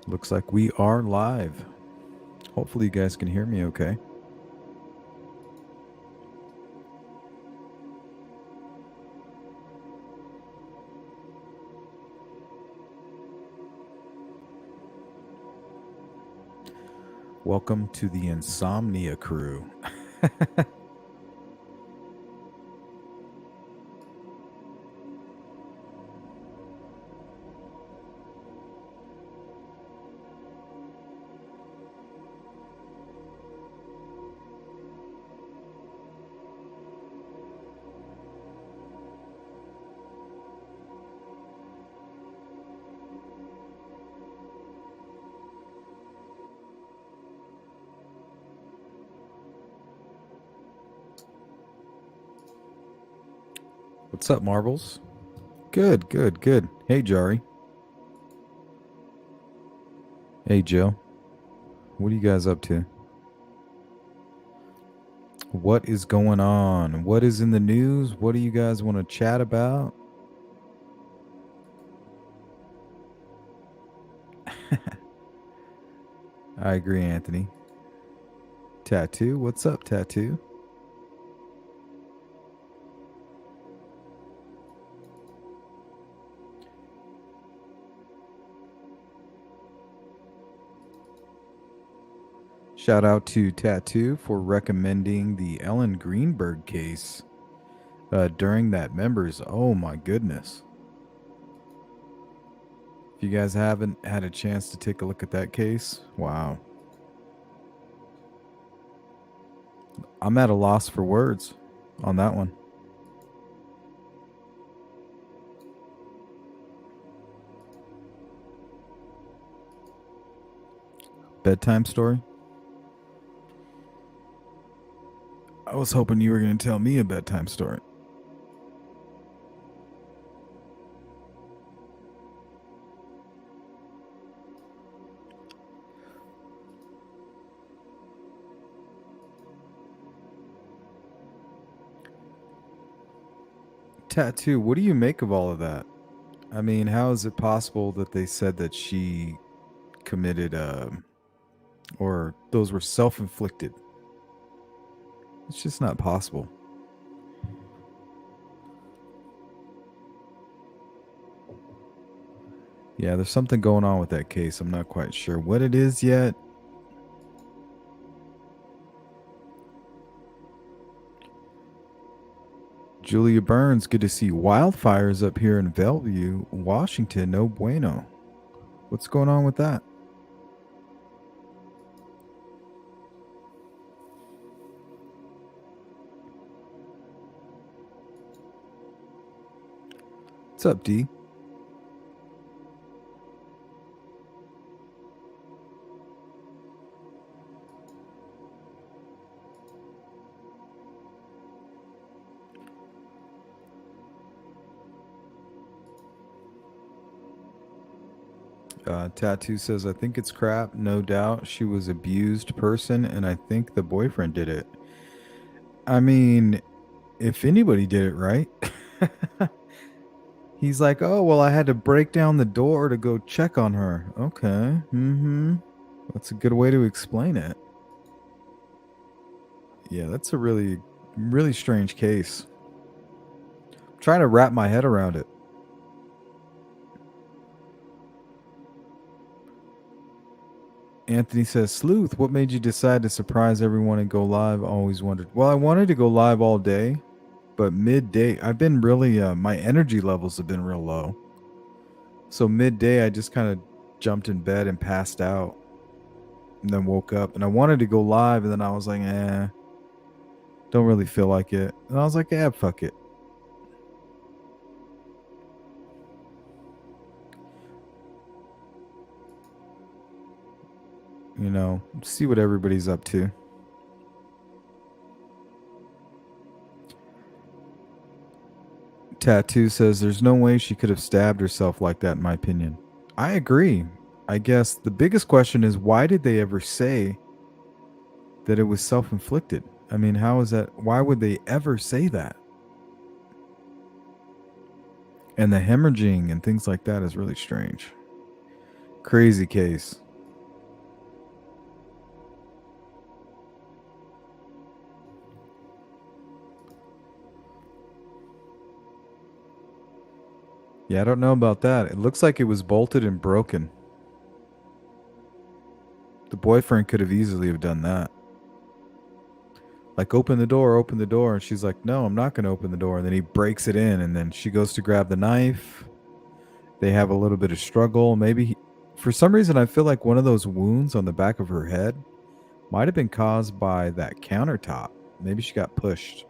Looks like we are live. Hopefully you guys can hear me okay. Welcome to the Insomnia Crew. What's up, Marbles? Good, good, good. Hey, Jari. Hey, Jill. What are you guys up to? What is going on? What is in the news? What do you guys want to chat about? I agree, Anthony. Tattoo? What's up, Tattoo? Shout out to Tattoo for recommending the Ellen Greenberg case during that members. Oh my goodness. If you guys haven't had a chance to take a look at that case, wow. I'm at a loss for words on that one. Bedtime story? I was hoping you were going to tell me a bedtime story. Tattoo, what do you make of all of that? I mean, how is it possible that they said that she committed, or those were self-inflicted? It's just not possible. Yeah, there's something going on with that case. I'm not quite sure what it is yet. Julia Burns, good to see wildfires up here in Bellevue, Washington. No bueno. What's going on with that? What's up, D? Tattoo says, I think it's crap. No doubt she was abused person, and I think the boyfriend did it. I mean, if anybody did it, right? He's like, oh, well, I had to break down the door to go check on her. Okay. Mm-hmm. That's a good way to explain it. Yeah, that's a really, really strange case. I'm trying to wrap my head around it. Anthony says, Sleuth, what made you decide to surprise everyone and go live? Always wondered. Well, I wanted to go live all day, but midday, I've been really, my energy levels have been real low. So midday, I just kind of jumped in bed and passed out and then woke up. And I wanted to go live, and then I was like, don't really feel like it. And I was like, fuck it. You know, see what everybody's up to. Tattoo says there's no way she could have stabbed herself like that, in my opinion. I agree. I guess the biggest question is, why did they ever say that it was self-inflicted? I mean, how is that? Why would they ever say that? And the hemorrhaging and things like that is really strange. Crazy case. Yeah, I don't know about that. It looks like it was bolted and broken. The boyfriend could have easily have done that. Like, open the door, open the door. And she's like, no, I'm not going to open the door. And then he breaks it in. And then she goes to grab the knife. They have a little bit of struggle. Maybe for some reason, I feel like one of those wounds on the back of her head might have been caused by that countertop. Maybe she got pushed.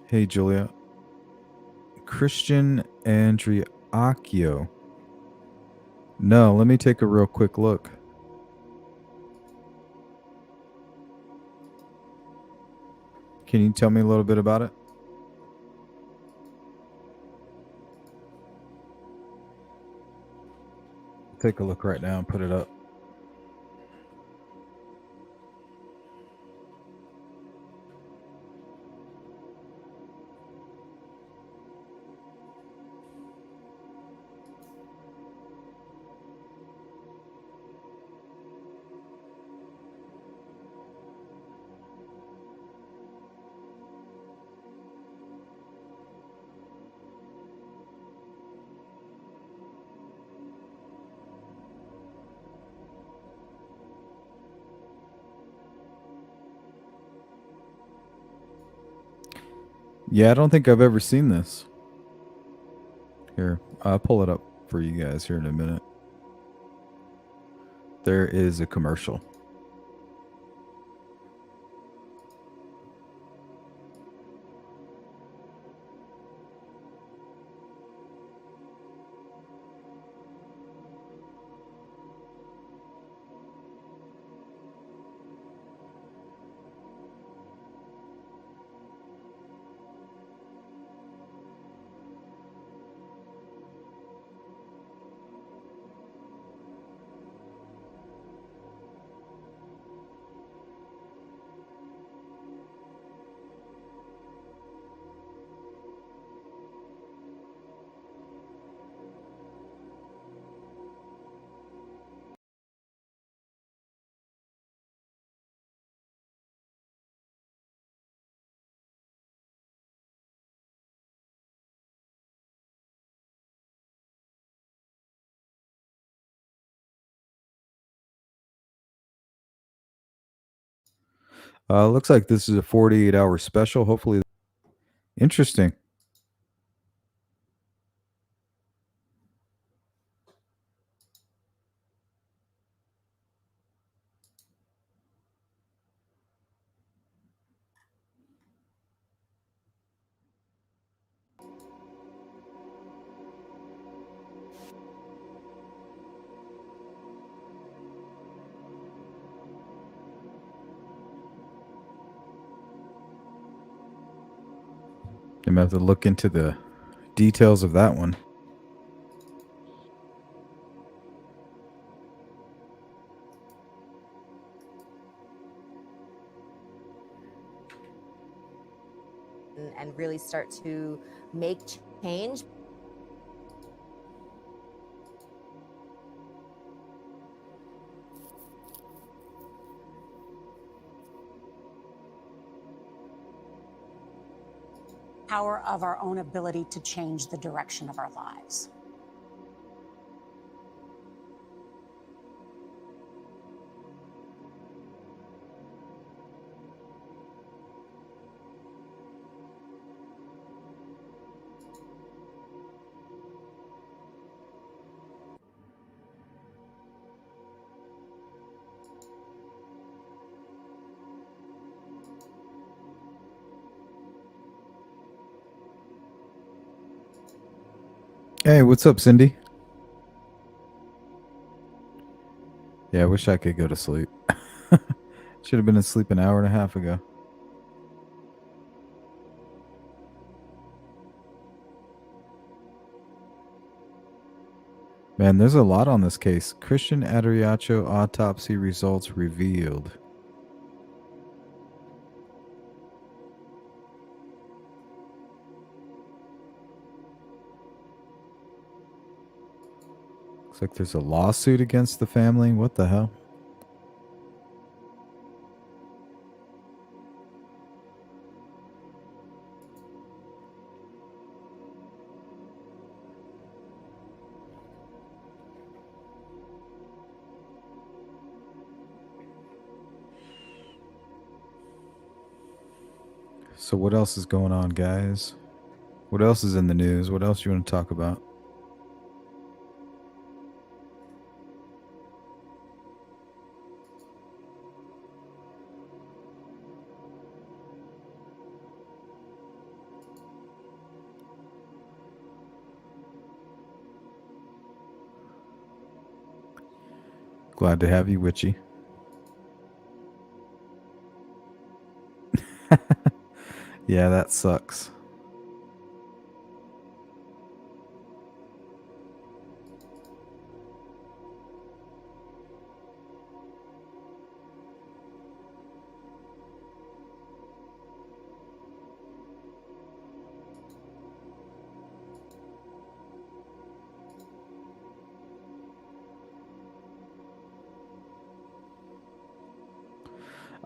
Hey, Julia. Christian Andreacchio. No, let me take a real quick look. Can you tell me a little bit about it? Take a look right now and put it up. Yeah, I don't think I've ever seen this. Here, I'll pull it up for you guys here in a minute. There is a commercial. Looks like this is a 48-hour special. Hopefully, interesting. I'm gonna have to look into the details of that one. And really start to make change. Power of our own ability to change the direction of our lives. Hey, what's up, Cindy? Yeah, I wish I could go to sleep. Should have been asleep an hour and a half ago. Man, there's a lot on this case. Christian Andreacchio autopsy results revealed. Looks like there's a lawsuit against the family. What the hell? So what else is going on, guys? What else is in the news? What else you want to talk about? Glad to have you, Witchy. Yeah, that sucks.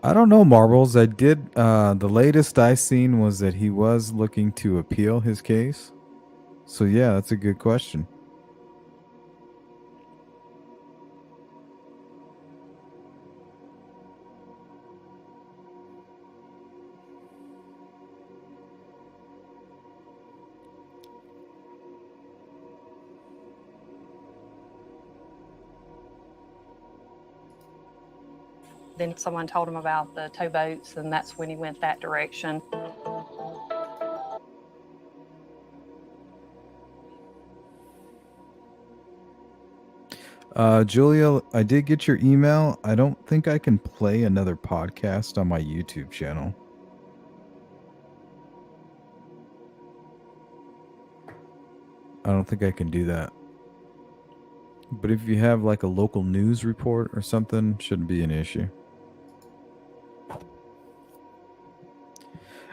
I don't know, Marbles. I did. The latest I seen was that he was looking to appeal his case. So yeah, that's a good question. Then someone told him about the towboats, and that's when he went that direction. Julia, I did get your email. I don't think I can play another podcast on my YouTube channel. I don't think I can do that. But if you have like a local news report or something, shouldn't be an issue.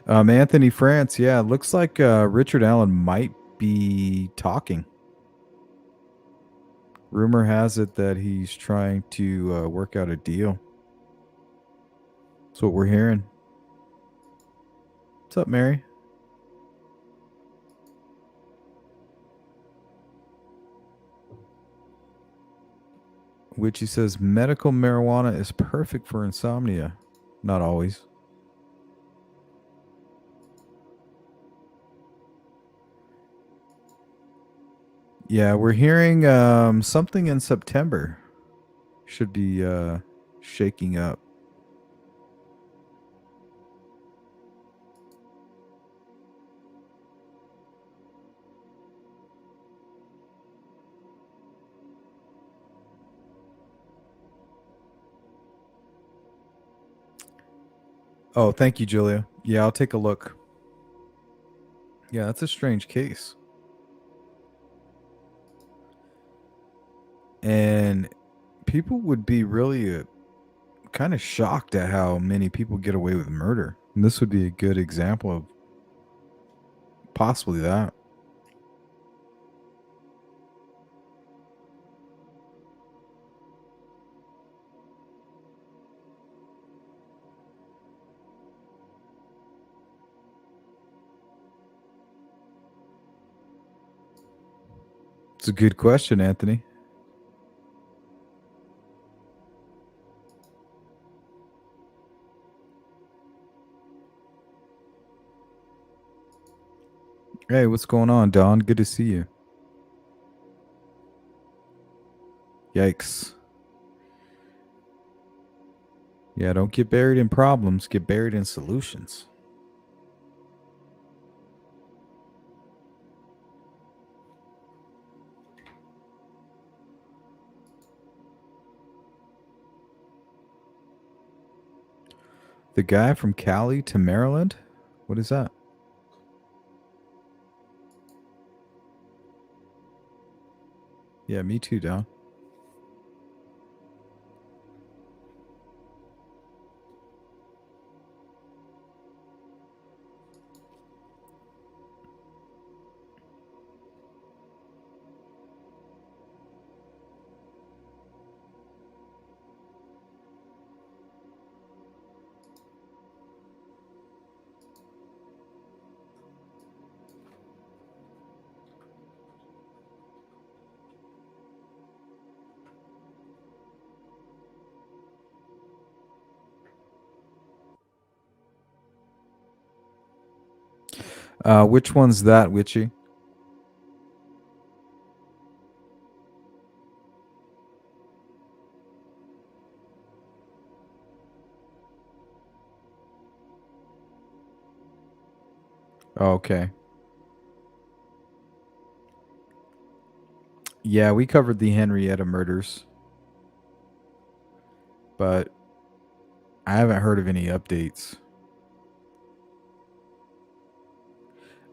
Anthony France, yeah, looks like Richard Allen might be talking. Rumor has it that he's trying to work out a deal. That's what we're hearing. What's up, Mary? Witchy says medical marijuana is perfect for insomnia. Not always. Yeah, we're hearing something in September should be shaking up. Oh, thank you, Julia. Yeah, I'll take a look. Yeah, that's a strange case. And people would be really kind of shocked at how many people get away with murder. And this would be a good example of possibly that. It's a good question, Anthony. Hey, what's going on, Don? Good to see you. Yikes. Yeah, don't get buried in problems, get buried in solutions. The guy from Cali to Maryland? What is that? Yeah, me too, Don. Which one's that, Witchy? Okay. Yeah, we covered the Henryetta murders, but I haven't heard of any updates.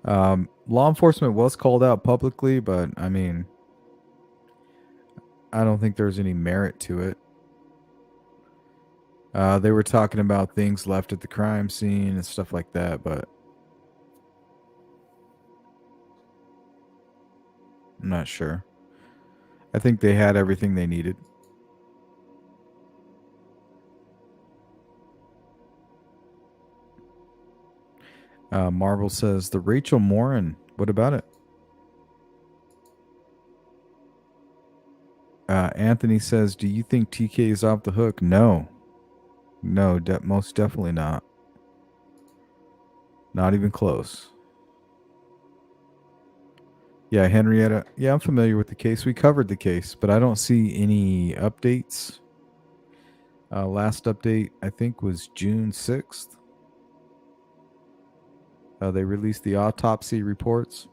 Law enforcement was called out publicly, but I mean, I don't think there's any merit to it. They were talking about things left at the crime scene and stuff like that, but I'm not sure. I think they had everything they needed. Marvel says, the Rachel Morin. What about it? Anthony says, do you think TK is off the hook? No. No, most definitely not. Not even close. Yeah, Henryetta. Yeah, I'm familiar with the case. We covered the case, but I don't see any updates. Last update, I think, was June 6th. They released the autopsy reports.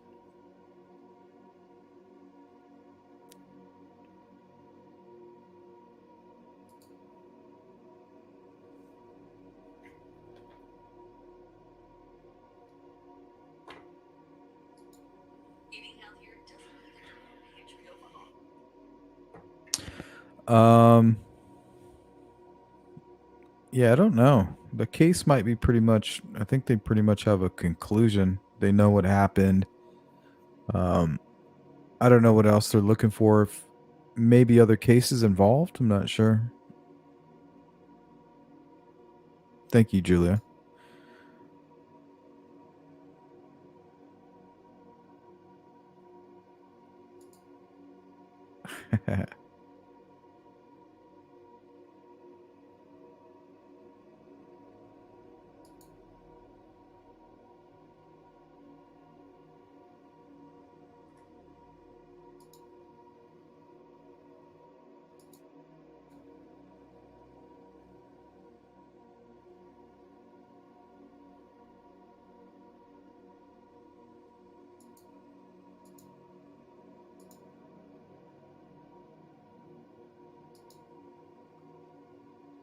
Yeah, I don't know. The case might be pretty much, I think they pretty much have a conclusion. They know what happened. I don't know what else they're looking for. If maybe other cases involved. I'm not sure. Thank you, Julia.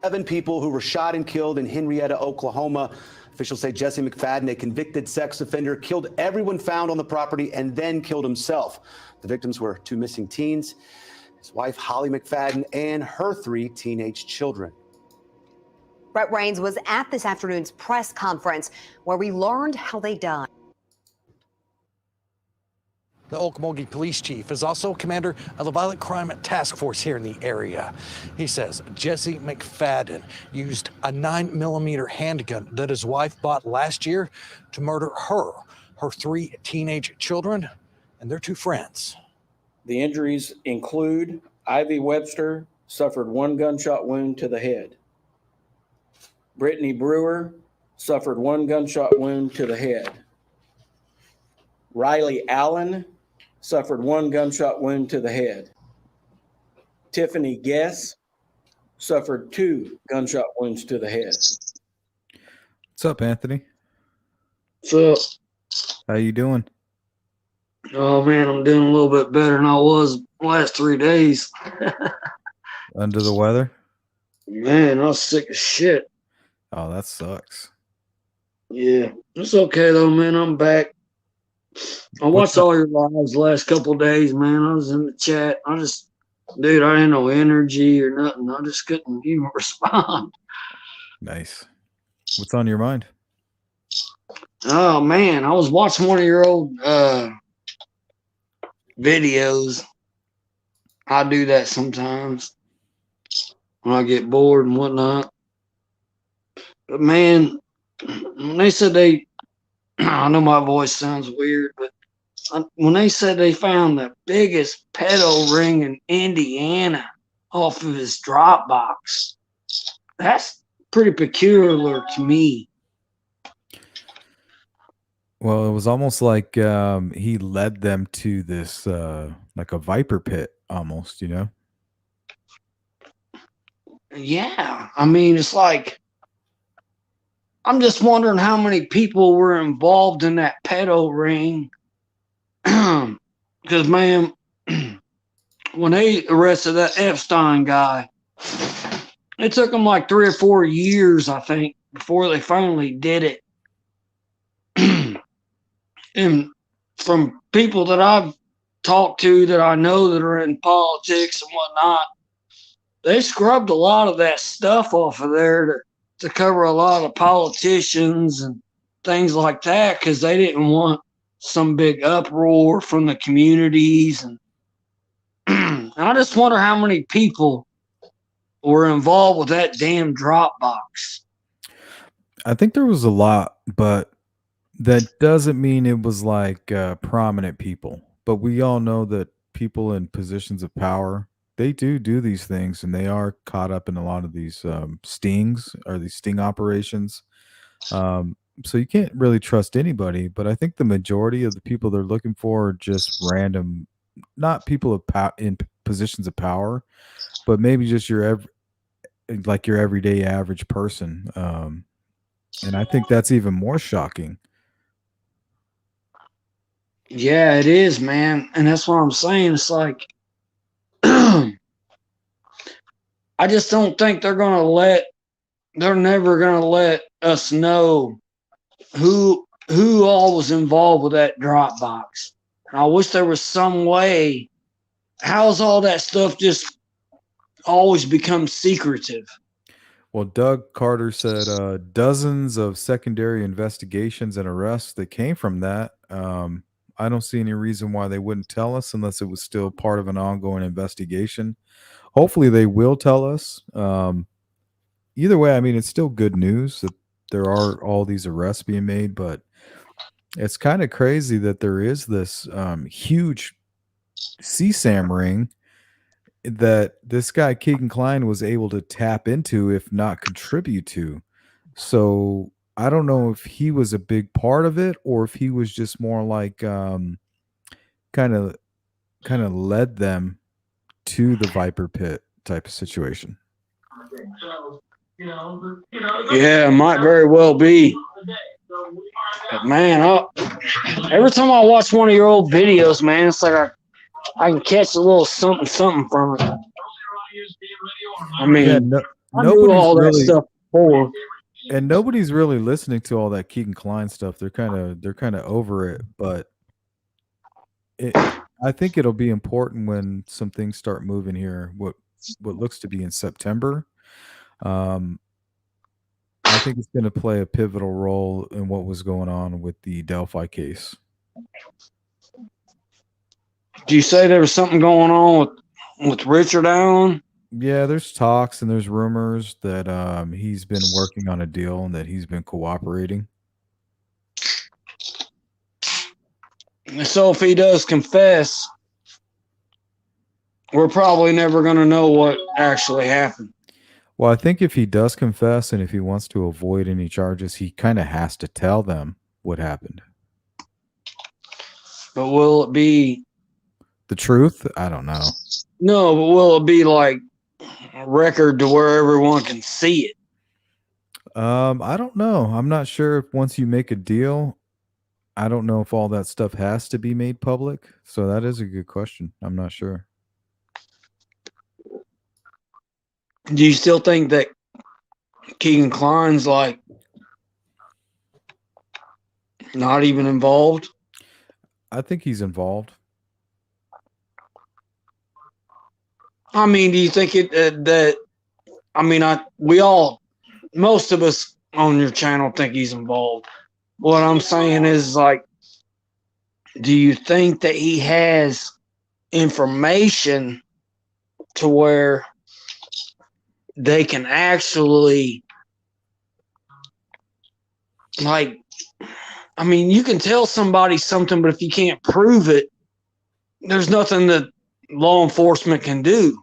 Seven people who were shot and killed in Henryetta, Oklahoma. Officials say Jesse McFadden, a convicted sex offender, killed everyone found on the property and then killed himself. The victims were two missing teens, his wife, Holly McFadden, and her three teenage children. Brett Rains was at this afternoon's press conference where we learned how they died. The Okmulgee police chief is also commander of the violent crime task force here in the area. He says Jesse McFadden used a 9mm handgun that his wife bought last year to murder her three teenage children, and their two friends. The injuries include Ivy Webster suffered one gunshot wound to the head. Brittany Brewer suffered one gunshot wound to the head. Riley Allen suffered one gunshot wound to the head. Tiffany Guess suffered two gunshot wounds to the head. What's up, Anthony? What's up? How you doing? Oh man, I'm doing a little bit better than I was the last 3 days. Under the weather? Man, I was sick as shit. Oh, that sucks. Yeah, it's okay though, man. I'm back. I watched all your lives the last couple of days, man. I was in the chat. Dude, I ain't no energy or nothing. I just couldn't even respond. Nice. What's on your mind? Oh man, I was watching one of your old videos. I do that sometimes when I get bored and whatnot. But man, when they said I know my voice sounds weird, but when they said they found the biggest pedo ring in Indiana off of his Dropbox, that's pretty peculiar to me. Well, it was almost like he led them to this like a viper pit almost, you know? Yeah, I mean, it's like I'm just wondering how many people were involved in that pedo ring. Because, man, when they arrested that Epstein guy, it took them like 3 or 4 years, I think, before they finally did it. And from people that I've talked to that I know that are in politics and whatnot, they scrubbed a lot of that stuff off of there to cover a lot of politicians and things like that because they didn't want some big uproar from the communities. And I just wonder how many people were involved with that damn Dropbox. I think there was a lot, but that doesn't mean it was like prominent people. But we all know that people in positions of power, they do these things, and they are caught up in a lot of these stings or these sting operations. So you can't really trust anybody. But I think the majority of the people they're looking for are just random, not people of in positions of power, but maybe just like your everyday average person. And I think that's even more shocking. Yeah, it is, man. And that's what I'm saying. It's like, I just don't think they're never going to let us know who all was involved with that Dropbox. And I wish there was some way. How's all that stuff just always become secretive? Well, Doug Carter said dozens of secondary investigations and arrests that came from that. I don't see any reason why they wouldn't tell us unless it was still part of an ongoing investigation. Hopefully, they will tell us. Either way, I mean, it's still good news that there are all these arrests being made, but it's kind of crazy that there is this huge CSAM ring that this guy Caden Klein was able to tap into, if not contribute to. So I don't know if he was a big part of it or if he was just more like kind of led them to the Viper Pit type of situation. Yeah, it might very well be. But man, every time I watch one of your old videos, man, it's like I can catch a little something from it. I mean, Yeah, I knew all that stuff before. And nobody's really listening to all that Keegan Klein stuff. They're kind of over it, but I think it'll be important when some things start moving here. What looks to be in September. I think it's going to play a pivotal role in what was going on with the Delphi case. Do you say there was something going on with Richard Allen? Yeah, there's talks and there's rumors that he's been working on a deal and that he's been cooperating. So if he does confess, we're probably never going to know what actually happened. Well, I think if he does confess and if he wants to avoid any charges, he kind of has to tell them what happened. But will it be the truth? I don't know. No, but will it be like a record to where everyone can see it? I don't know. I'm not sure if once you make a deal, I don't know if all that stuff has to be made public. So that is a good question. I'm not sure. Do you still think that Keegan Klein's like not even involved? I think he's involved. I mean, do you think most of us on your channel think he's involved. What I'm saying is, like, do you think that he has information to where they can actually, like, I mean, you can tell somebody something, but if you can't prove it, there's nothing that law enforcement can do.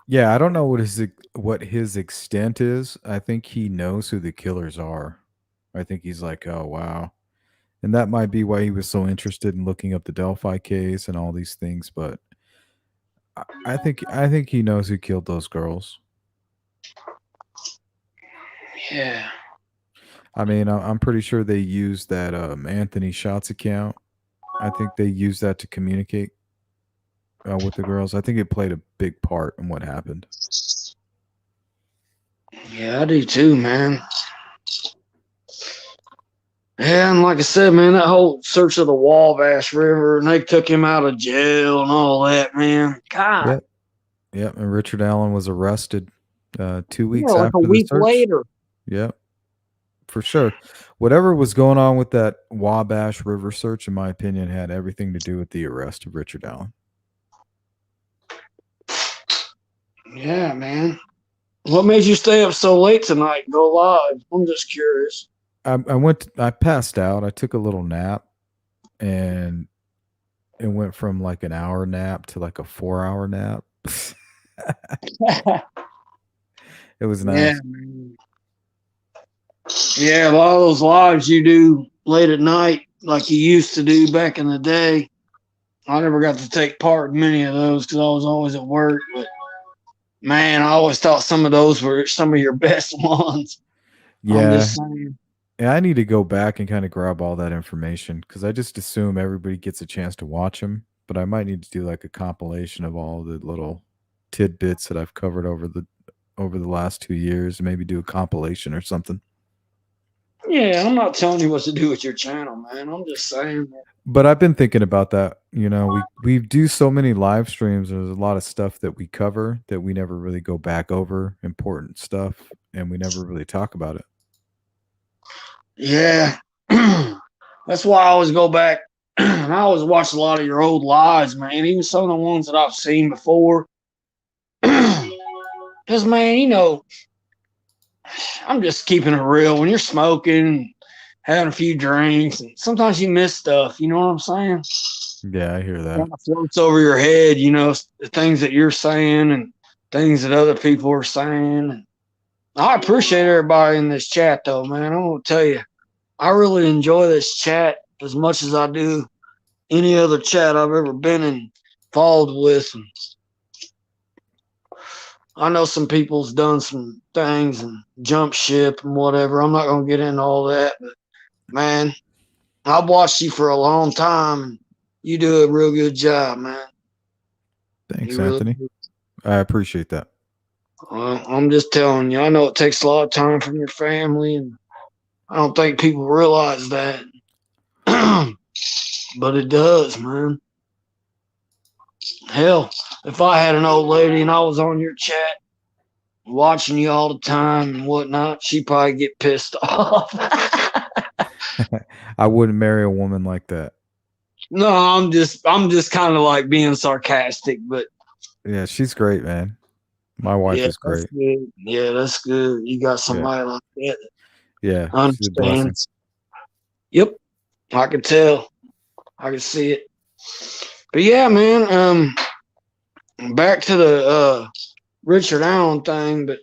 Yeah, I don't know what his extent is. I think he knows who the killers are. I think he's like, oh wow, And that might be why he was so interested in looking up the Delphi case and all these things. But I think he knows who killed those girls. Yeah. I mean, I'm pretty sure they used that Anthony Shots account. I think they used that to communicate with the girls. I think it played a big part in what happened. Yeah, I do too, man. Yeah, and like I said, man, that whole search of the Wabash River, and they took him out of jail and all that, man. God. Yep. Yep. And Richard Allen was arrested 2 weeks Yeah, like after a the week search. later. Yep. For sure. Whatever was going on with that Wabash River search, in my opinion, had everything to do with the arrest of Richard Allen. Yeah, man. What made you stay up so late tonight and go live? I'm just curious. I passed out. I took a little nap, and it went from like an hour nap to like a 4-hour nap. It was nice. Yeah, man. Yeah, a lot of those lives you do late at night, like you used to do back in the day. I never got to take part in many of those because I was always at work. But man, I always thought some of those were some of your best ones. I'm Yeah. just saying. Yeah, I need to go back and kind of grab all that information because I just assume everybody gets a chance to watch them. But I might need to do like a compilation of all the little tidbits that I've covered over the last 2 years. Maybe do a compilation or something. Yeah, I'm not telling you what to do with your channel, man. I'm just saying. But I've been thinking about that. You know, we do so many live streams. There's a lot of stuff that we cover that we never really go back over, important stuff, and we never really talk about it. Yeah. That's why I always go back and I always watch a lot of your old lives, man. Even some of the ones that I've seen before. Because, man, you know, I'm just keeping it real. When you're smoking, having a few drinks, and sometimes you miss stuff. You know what I'm saying? Yeah, I hear that. Kind of floats over your head, you know, the things that you're saying and things that other people are saying. And I appreciate everybody in this chat, though, man. I'm going to tell you, I really enjoy this chat as much as I do any other chat I've ever been involved with. And I know some people's done some things and jump ship and whatever. I'm not going to get into all that, but man, I've watched you for a long time and you do a real good job, man. Thanks, You really Anthony. do. I appreciate that. Well, I'm just telling you, I know it takes a lot of time from your family, and I don't think people realize that. But it does, man. Hell, if I had an old lady and I was on your chat watching you all the time and whatnot, she'd probably get pissed off. I wouldn't marry a woman like that. No, I'm just kind of like being sarcastic, but Yeah, she's great, man. My wife yeah, is great. that's good. Yeah, that's good. You got somebody like that. Yeah, I she's a blessing. understand. Yep, I can tell. I can see it. But yeah, man. Back to the Richard Allen thing, but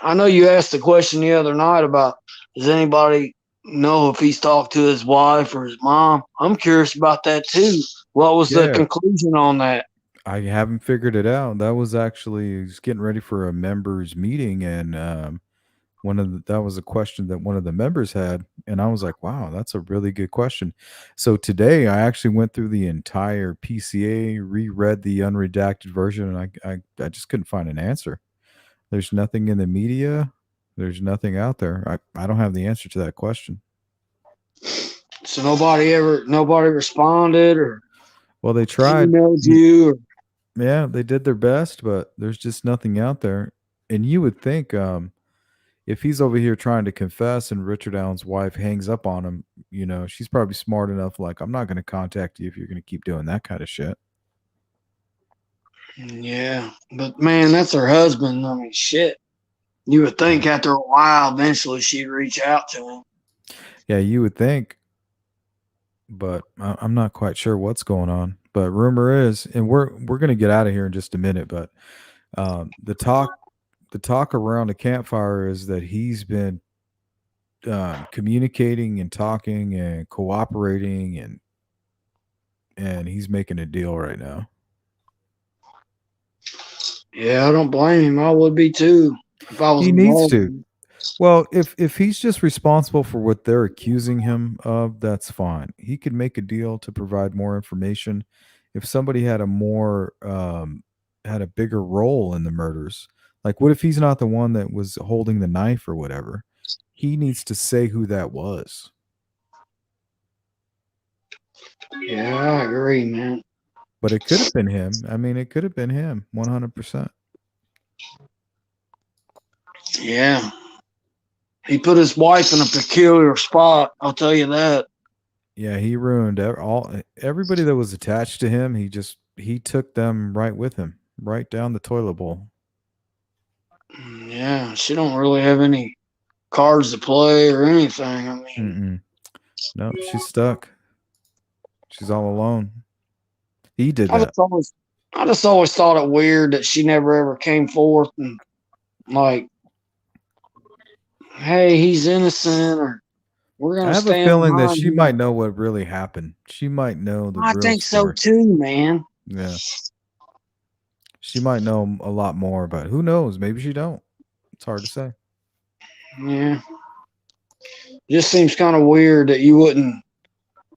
I know you asked the question the other night about does anybody know if he's talked to his wife or his mom? I'm curious about that too. What was the conclusion on that? I haven't figured it out. That was actually just getting ready for a members meeting, and that was a question that one of the members had, and I was like, wow, that's a really good question. So today I actually went through the entire PCA, reread the unredacted version, and I just couldn't find an answer. There's nothing in the media. There's nothing out there. I don't have the answer to that question. So nobody responded, or Well, they tried. emailed you, or Yeah, they did their best, but there's just nothing out there. And you would think if he's over here trying to confess and Richard Allen's wife hangs up on him, you know, she's probably smart enough, like, I'm not going to contact you if you're going to keep doing that kind of shit. Yeah, but man, that's her husband. I mean, shit. You would think after a while, eventually she'd reach out to him. Yeah, you would think, but I'm not quite sure what's going on. But rumor is, and we're going to get out of here in just a minute, but the talk around the campfire is that he's been communicating and talking and cooperating, and he's making a deal right now. Yeah, I don't blame him. I would be too if I was He needs involved. to. Well, if he's just responsible for what they're accusing him of, that's fine. He could make a deal to provide more information. If somebody had a bigger role in the murders, like what if he's not the one that was holding the knife or whatever? He needs to say who that was. Yeah, I agree, man. But it could have been him. I mean, it could have been him, 100%. Yeah. He put his wife in a peculiar spot. I'll tell you that. Yeah, he ruined everybody that was attached to him. He took them right with him, right down the toilet bowl. Yeah, she don't really have any cards to play or anything. I mean, No, she's stuck. She's all alone. He did I that. just always thought it weird that she never ever came forth and like, hey, he's innocent, or we're I gonna have a stand feeling that behind she him. might know what really happened. She might know the I real think story. so too, man. Yeah. She might know a lot more, but who knows? Maybe she don't. It's hard to say. Yeah. Just seems kind of weird that you wouldn't,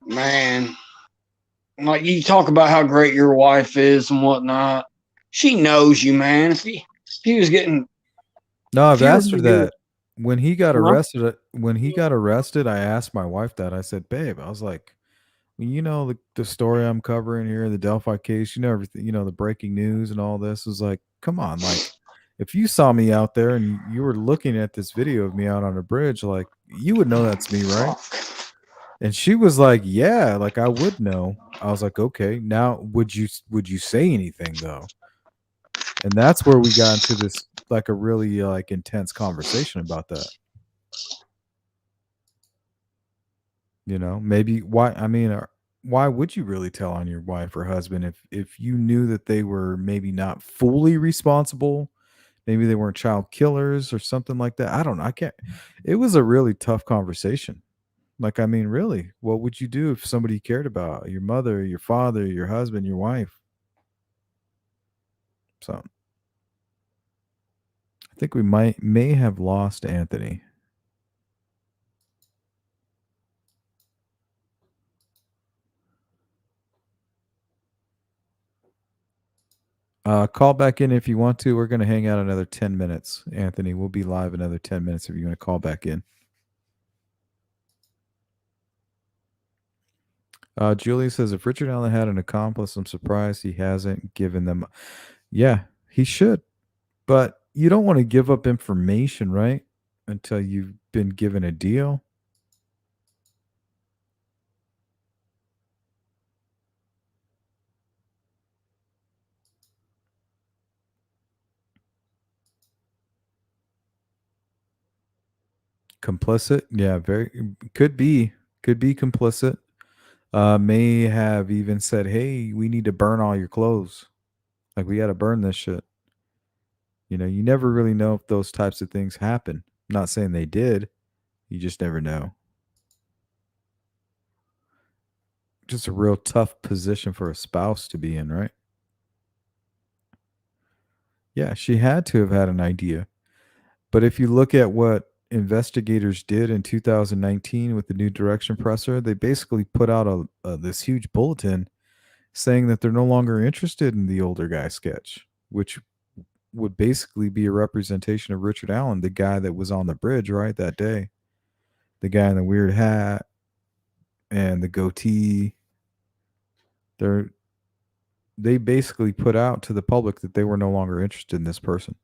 man. Like, you talk about how great your wife is and whatnot. She knows you, man. If he was getting, No, I've if you were asked her gonna do that. When he got Huh? arrested, I asked my wife that. I said, "Babe," I was like, well, you know the story I'm covering here, the Delphi case, you know everything, you know the breaking news and all this is like, come on, like if you saw me out there and you were looking at this video of me out on a bridge, like you would know that's me, right? And she was like, yeah, like I would know. I was like, okay, now would you say anything though? And that's where we got into this like a really like intense conversation about that. You know, maybe why would you really tell on your wife or husband if you knew that they were maybe not fully responsible, maybe they weren't child killers or something like that? I don't know. I can't. It was a really tough conversation. Like, I mean, really, what would you do if somebody cared about your mother, your father, your husband, your wife? So I think we may have lost Anthony. Call back in if you want to. We're going to hang out another 10 minutes. Anthony, we'll be live another 10 minutes if you want to call back in. Julie says, if Richard Allen had an accomplice, I'm surprised he hasn't given them. Yeah, he should. But you don't want to give up information, right? Until you've been given a deal. Complicit? Yeah, could be complicit. May have even said, hey, we need to burn all your clothes. Like, we got to burn this shit. You know, you never really know if those types of things happen. I'm not saying they did. You just never know. Just a real tough position for a spouse to be in, right? Yeah, she had to have had an idea. But if you look at what investigators did in 2019 with the new direction presser, they basically put out this huge bulletin saying that they're no longer interested in the older guy sketch, which would basically be a representation of Richard Allen, the guy that was on the bridge, right, that day. The guy in the weird hat and the goatee. They basically put out to the public that they were no longer interested in this person.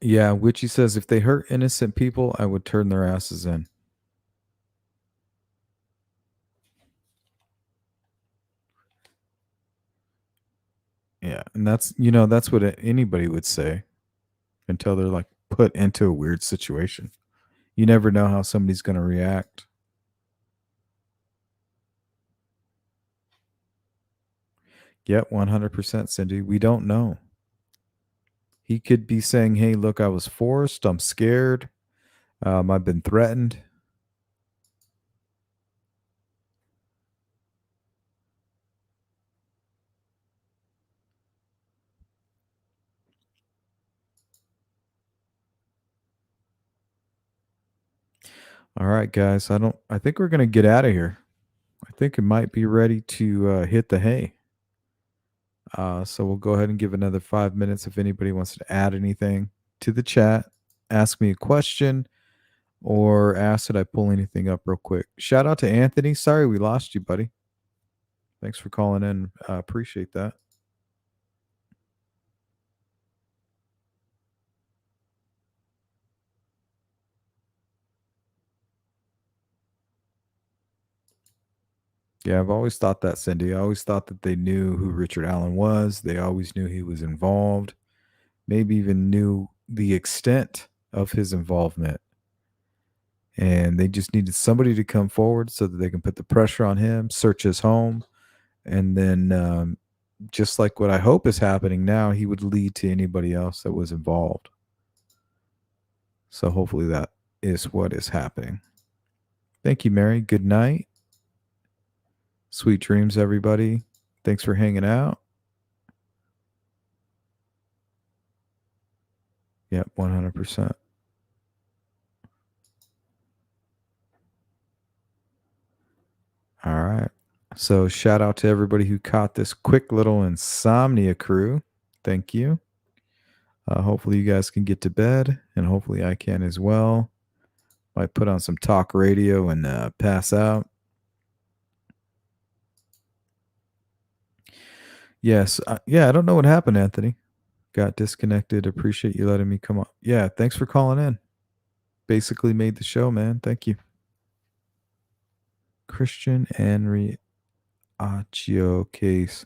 Yeah, Witchy says, if they hurt innocent people, I would turn their asses in. Yeah, and that's what anybody would say until they're like put into a weird situation. You never know how somebody's going to react. Yep, 100%, Cindy. We don't know. He could be saying, hey, look, I was forced. I'm scared. I've been threatened. All right, guys. I think we're going to get out of here. I think it might be ready to hit the hay. So we'll go ahead and give another 5 minutes if anybody wants to add anything to the chat, ask me a question, or ask that I pull anything up real quick. Shout out to Anthony. Sorry we lost you, buddy. Thanks for calling in. Appreciate that. Yeah, I've always thought that, Cindy. I always thought that they knew who Richard Allen was. They always knew he was involved, maybe even knew the extent of his involvement. And they just needed somebody to come forward so that they can put the pressure on him, search his home, and then just like what I hope is happening now, he would lead to anybody else that was involved. So hopefully that is what is happening. Thank you, Mary. Good night. Sweet dreams, everybody. Thanks for hanging out. Yep, 100%. All right. So shout out to everybody who caught this quick little Insomnia Crew. Thank you. Hopefully you guys can get to bed, and hopefully I can as well. Might put on some talk radio and pass out. Yes. Yeah, I don't know what happened, Anthony. Got disconnected. Appreciate you letting me come on. Yeah, thanks for calling in. Basically made the show, man. Thank you. Christian Andreacchio case.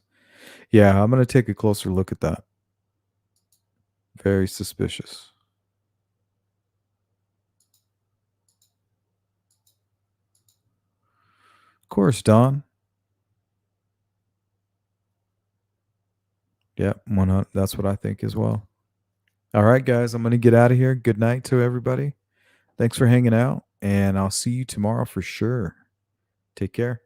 Yeah, I'm going to take a closer look at that. Very suspicious. Of course, Don. Yep, 100. That's what I think as well. All right, guys, I'm going to get out of here. Good night to everybody. Thanks for hanging out, and I'll see you tomorrow for sure. Take care.